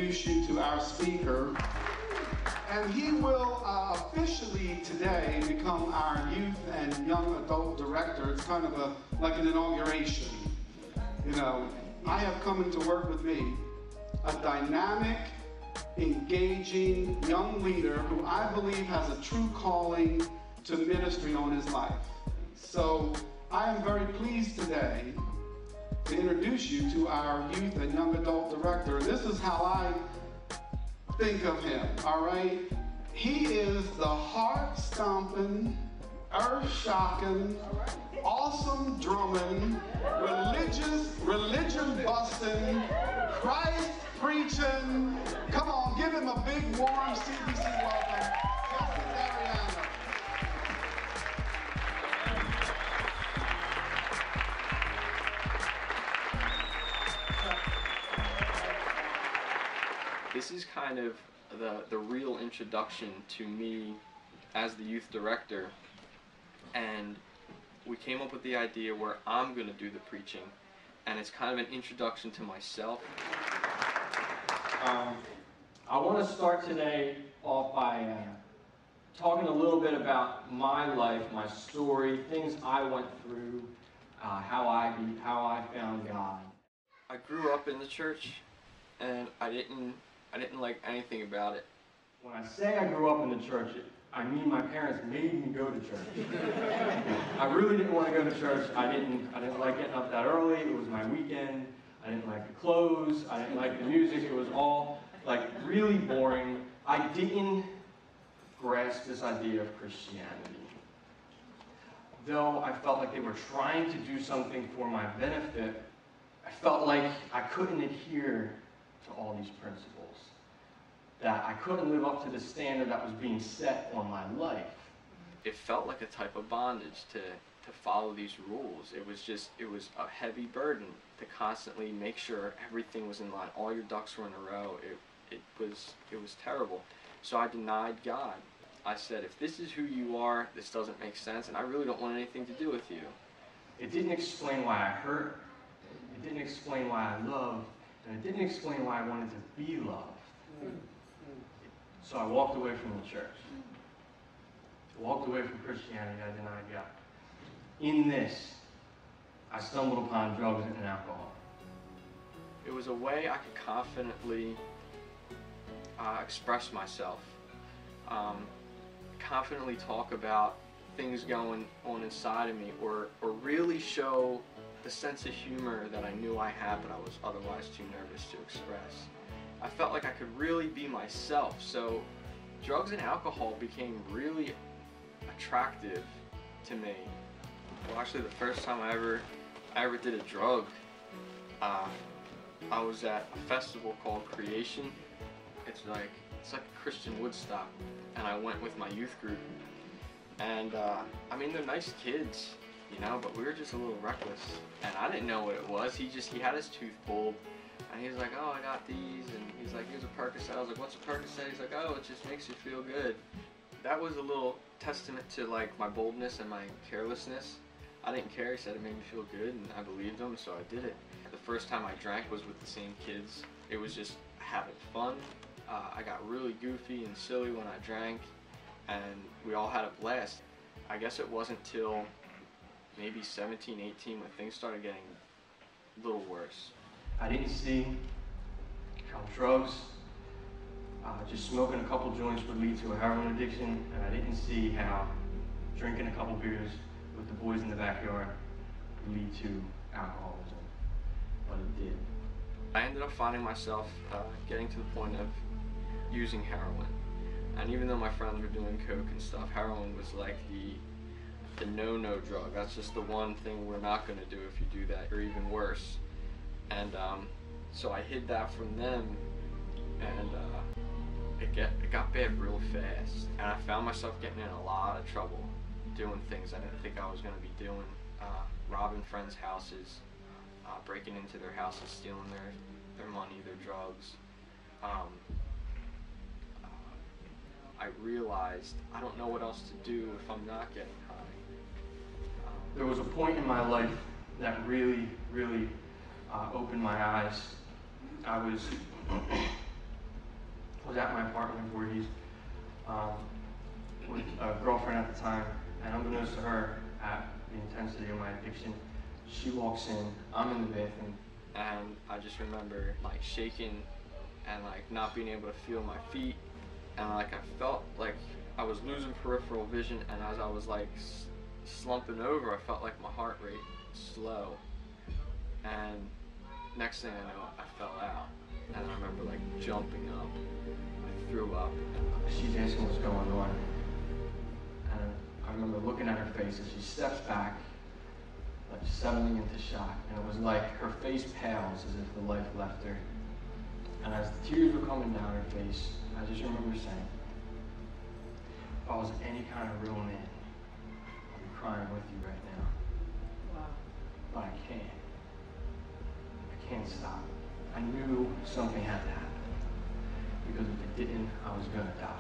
introduce you to our speaker. And he will officially today become our youth and young adult director. It's kind of like an inauguration. You know, I have come into work with me a dynamic, engaging young leader who I believe has a true calling to ministry on his life. So I am very pleased today to introduce you to our youth and young adult director. This is how I think of him, all right? He is the heart-stomping, earth-shocking, awesome drumming, religion-busting, Christ-preaching. Come on, give him a big, warm CBC welcome. Jesse Dariano. This is kind of the real introduction to me as the youth director, and we came up with the idea where I'm going to do the preaching, and it's kind of an introduction to myself. I want to start today off by talking a little bit about my life, my story, things I went through, how I found God. I grew up in the church, and I didn't like anything about it. When I say I grew up in the church, I mean my parents made me go to church. I really didn't want to go to church. I didn't like getting up that early. It was my weekend. I didn't like the clothes. I didn't like the music. It was all like really boring. I didn't grasp this idea of Christianity. Though I felt like they were trying to do something for my benefit, I felt like I couldn't adhere to all these principles, that I couldn't live up to the standard that was being set on my life. It felt like a type of bondage to follow these rules. It was a heavy burden to constantly make sure everything was in line, all your ducks were in a row. It was terrible. So I denied God. I said, if this is who you are, this doesn't make sense, and I really don't want anything to do with you. It didn't explain why I hurt. It didn't explain why I loved. And it didn't explain why I wanted to be loved. So I walked away from the church. I walked away from Christianity. I denied God. In this, I stumbled upon drugs and alcohol. It was a way I could confidently express myself, confidently talk about things going on inside of me, or really show the sense of humor that I knew I had but I was otherwise too nervous to express. I felt like I could really be myself, so drugs and alcohol became really attractive to me. Well, actually the first time I ever did a drug, I was at a festival called Creation. It's like a Christian Woodstock, and I went with my youth group. And I mean, they're nice kids, you know, but we were just a little reckless. And I didn't know what it was. He had his tooth pulled, and he was like, oh, I got these, and he's like, here's a Percocet. I was like, what's a Percocet? He's like, oh, it just makes you feel good. That was a little testament to like my boldness and my carelessness. I didn't care. He said it made me feel good, and I believed him, so I did it. The first time I drank was with the same kids. It was just having fun. I got really goofy and silly when I drank, and we all had a blast. I guess it wasn't till maybe 17, 18 when things started getting a little worse. I didn't see how drugs, just smoking a couple joints would lead to a heroin addiction, and I didn't see how drinking a couple beers with the boys in the backyard would lead to alcoholism, but it did. I ended up finding myself getting to the point of using heroin. And even though my friends were doing coke and stuff, heroin was like the no-no drug. That's just the one thing we're not going to do if you do that, or even worse. And so I hid that from them, and it got bad real fast. And I found myself getting in a lot of trouble doing things I didn't think I was going to be doing, robbing friends' houses, breaking into their houses, stealing their money, their drugs. I realized I don't know what else to do if I'm not getting high. There was a point in my life that really opened my eyes. I was was at my apartment in Voorhees with a girlfriend at the time, and unbeknownst to her, at the intensity of my addiction, she walks in, I'm in the bathroom, and I just remember like shaking and like not being able to feel my feet, and like I felt like I was losing peripheral vision, and as I was like slumping over, I felt like my heart rate slow, and next thing I know, I fell out, and I remember like jumping up, I threw up, and she's asking what's going on, and I remember looking at her face as she steps back, like settling into shock, and it was like her face pales as if the life left her, and as the tears were coming down her face, I just remember saying, if I was any kind of real man, I'd be crying with you right now. Wow. But I can't. I can't stop. I knew something had to happen. Because if it didn't, I was going to die.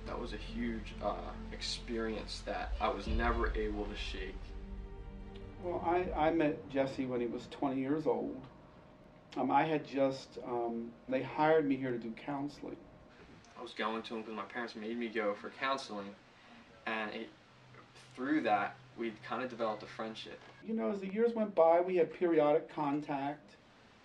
That was a huge experience that I was never able to shake. Well, I met Jesse when he was 20 years old. I had just, they hired me here to do counseling. I was going to him because my parents made me go for counseling, and through that, we kind of developed a friendship. You know, as the years went by, we had periodic contact.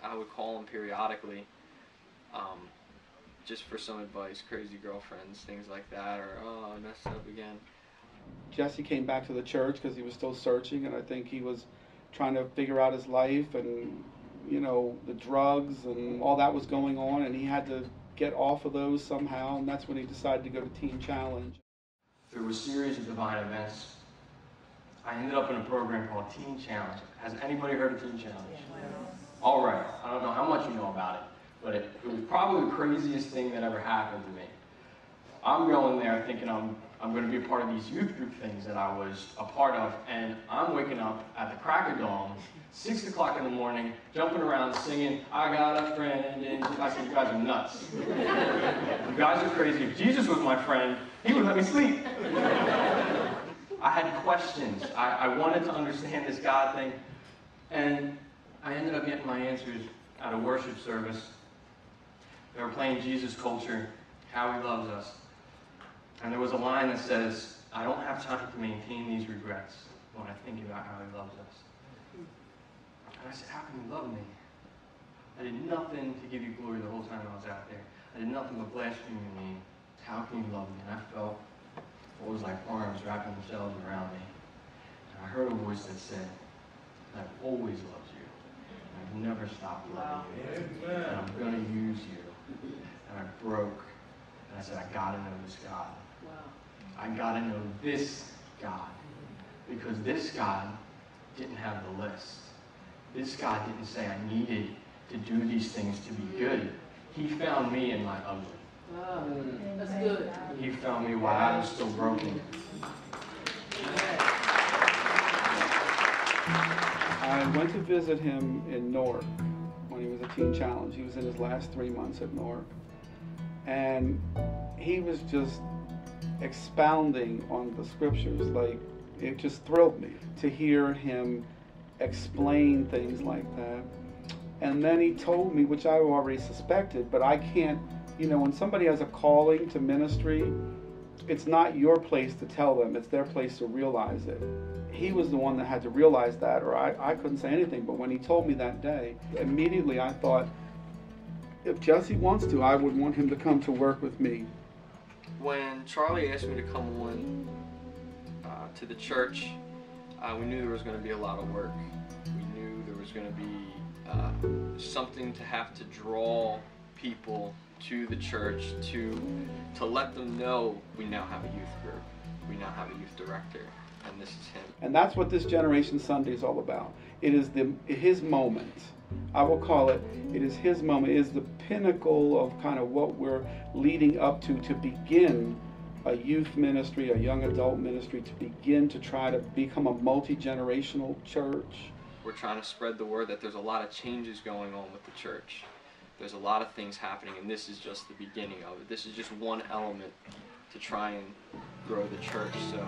I would call him periodically, just for some advice, crazy girlfriends, things like that, or, oh, I messed up again. Jesse came back to the church because he was still searching, and I think he was trying to figure out his life, and, you know, the drugs and all that was going on, and he had to get off of those somehow, and that's when he decided to go to Teen Challenge. Through a series of divine events, I ended up in a program called Teen Challenge. Has anybody heard of Teen Challenge? All right. I don't know how much you know about it, but it was probably the craziest thing that ever happened to me. I'm going there thinking I'm going to be a part of these youth group things that I was a part of, and I'm waking up at the crack of dawn, 6 o'clock in the morning, jumping around singing, I got a friend, and I said, you guys are nuts. You guys are crazy. If Jesus was my friend, he would let me sleep. I had questions. I wanted to understand this God thing, and I ended up getting my answers at a worship service. They were playing Jesus Culture, How He Loves Us. And there was a line that says, I don't have time to maintain these regrets when I think about how He loves us. And I said, how can You love me? I did nothing to give You glory the whole time I was out there. I did nothing but blaspheme Your name. How can You love me? And I felt what was like arms wrapping themselves around me. And I heard a voice that said, I've always loved you. And I've never stopped loving you. And I'm going to use you. And I broke. And I said, I got to know this God. I got to know this God. Because this God didn't have the list. This God didn't say I needed to do these things to be good. He found me in my ugly. Wow. That's good. He found me while I was still broken. I went to visit him in Newark when he was a Teen Challenge. He was in his last 3 months at Newark. And he was just expounding on the scriptures. Like, it just thrilled me to hear him explain things like that. And then he told me, which I already suspected, but I can't, you know, when somebody has a calling to ministry, it's not your place to tell them, it's their place to realize it. He was the one that had to realize that, or I couldn't say anything. But when he told me that day, immediately I thought, if Jesse wants to, I would want him to come to work with me. When Charlie asked me to come on to the church, we knew there was going to be a lot of work. We knew there was going to be something to have to draw people to the church to let them know we now have a youth group, we now have a youth director, and this is him. And that's what this Generation Sunday is all about. It is his moment. I will call it, it is his moment. It is the pinnacle of kind of what we're leading up to begin a youth ministry, a young adult ministry, to begin to try to become a multi-generational church. We're trying to spread the word that there's a lot of changes going on with the church. There's a lot of things happening, and this is just the beginning of it. This is just one element to try and grow the church. So.